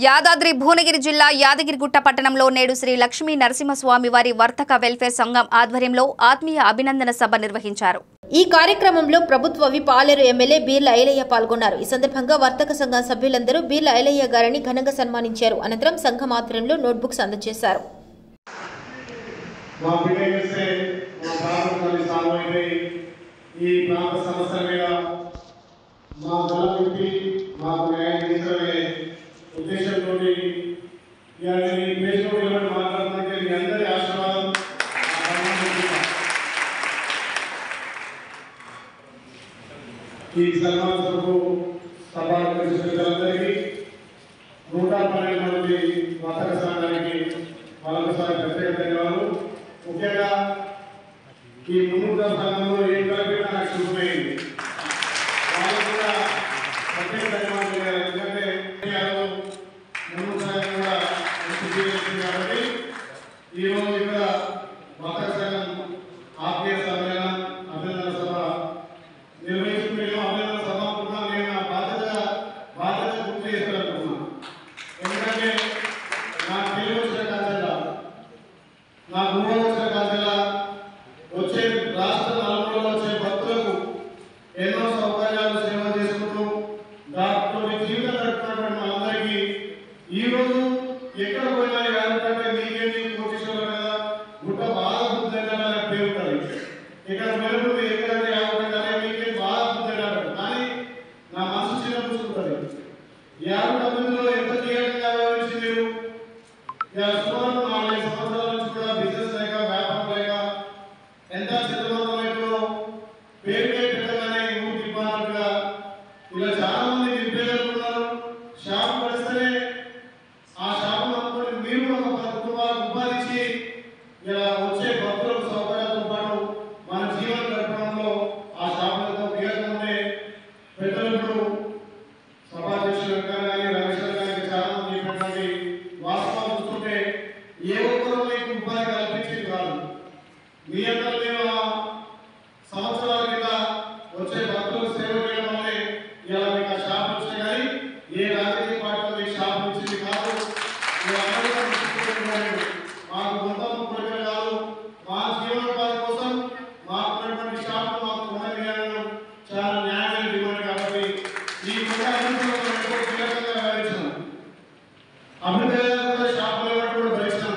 యాదాద్రి భువనగిరి జిల్లా యాదగిరిగుట్ట పట్టణంలో నేడు శ్రీ లక్ష్మీ నరసింహస్వామి వారి వర్తక వెల్ఫేర్ సంఘం ఆధ్వర్యంలో ఆత్మీయ అభినందన సభ నిర్వహించారు. ఈ కార్యక్రమంలో ప్రభుత్వ విప్ పాలేరు ఎమ్మెల్యే బీర్ల ఐలయ్య పాల్గొన్నారు. ఈ సందర్భంగా వర్తక సంఘం సభ్యులందరూ బీర్ల ఐలయ్య గారిని ఘనంగా సన్మానించారు. అనంతరం సంఘం ఆధ్వర్యంలో నోట్బుక్స్ అందజేశారు. ఈ సన్మాన సభకు సభాధ్యక్షులందరికీ 112 మంది వర్తక సంఘానికి మరొకసారి ప్రత్యేక ధన్యవాదాలు. ముఖ్యంగా ఈ ముందు సంఘంలో ఏ కలిపినా నాకు శుభమైంది. వాళ్ళకు కూడా ప్రత్యేక ధన్యవాదాలు. ఎందుకంటే ముందు సంఘం కూడా కాబట్టి ఈరోజు ఇక్కడ వర్తక సంఘం ఆత్మీయ సమ్మేళనం అభినందన సభ నిర్వహించుకునే అభినందన సభ కూడా నేను నా బాధ్యత గుర్తు చేస్తానుకున్నాను. ఎందుకంటే నా తెలుగు వచ్చిన కాదు, నా ఊహ వచ్చిన కాదు, వచ్చే రాష్ట్ర నలుగురులో వచ్చే భక్తులకు ఎన్నో సౌకర్యాలు సేవ చేసుకుంటూ దాంట్లో జీవితం గడుపుతున్నటువంటి మనందరికీ ఈరోజు ఎక్కడ పోయినా ఎవరికంటే నీకేమి కోటీశ్వరులు కదా గుట్ట బాగా బుద్ధంగా పేరు ఉంటుంది. ఇక్కడ వెలుగుతుంది ఎక్కడంటే యావకంటే మీకే బాగా బుద్ధంగా కానీ నా మనసు చిన్న చూసుకుంటుంది. 59లో ఎంత కీలకంగా వ్యవహరించి మీరు సుమారు 4 సంవత్సరాల నుంచి కూడా బిజినెస్ లేక వ్యాపారం లేక ఎంత చిత్రవంతమైతే పేరుకే పెట్టగానే ఊరు తిప్పాలన్నట్టుగా ఇలా చాలా మంది నిరుపేదలున్నారు. షాప్ పడిస్తేనే ఆ షాపు నమ్ముకొని మీరు ఒక కుటుంబాలకు ఉపాధి ఇచ్చి ఇలా వచ్చే భక్తులకు సౌకర్యాలతో పాటు మన జీవనం గడపడంలో ఆ షాపులతో కీలకం ఉండే పెద్దలు ఇప్పుడు సభాధ్యక్షులు కానీ రమేష్ గారికి చాలా మంది చెప్పినటువంటి వాస్తవాలు చూస్తుంటే ఏ ఒక్కరూ మీకు ఉపాధి కల్పించింది కాదు. మీ అందరూ మేము సంవత్సరాల కింద వచ్చే భక్తులకు సేవ చేయడం వల్లే ఇలా మీకు ఆ షాప్ వచ్చినాయి. కానీ ఏ రాజకీయ పార్టీ మీకు షాప్ ఇచ్చింది కాదు. మాకు మొత్తం కోరికలు కాదు, మా జీవనోపాధి కోసం మాకున్నటువంటి షాపులు మాకు ఉండగలను చాలా న్యాయమైన డిమాండ్. కాబట్టి ఈ కీలకంగా వ్యవహరించాం. అభివృద్ధి కూడా షాపులు కూడా భరించాం.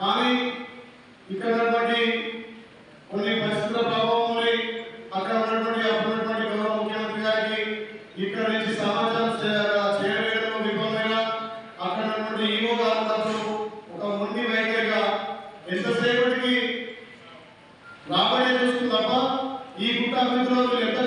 కానీ ఇక్కడ ఉన్నటువంటి కొన్ని పరిస్థితుల ప్రభావం అక్కడ ఉన్నటువంటి అప్పుడున్నటువంటి గౌరవ ముఖ్యమంత్రి గారికి ఇక్కడ నుంచి సమాచారం చేయడంలో విఫలమైన అక్కడ ఉన్నటువంటి ఈవో గారు ఒక మొండి వైఖరిగా ఎంతసేపటికి రాబడే చూస్తుంది తప్ప ఈ గుట్ట అభివృద్ధిలో ఎంత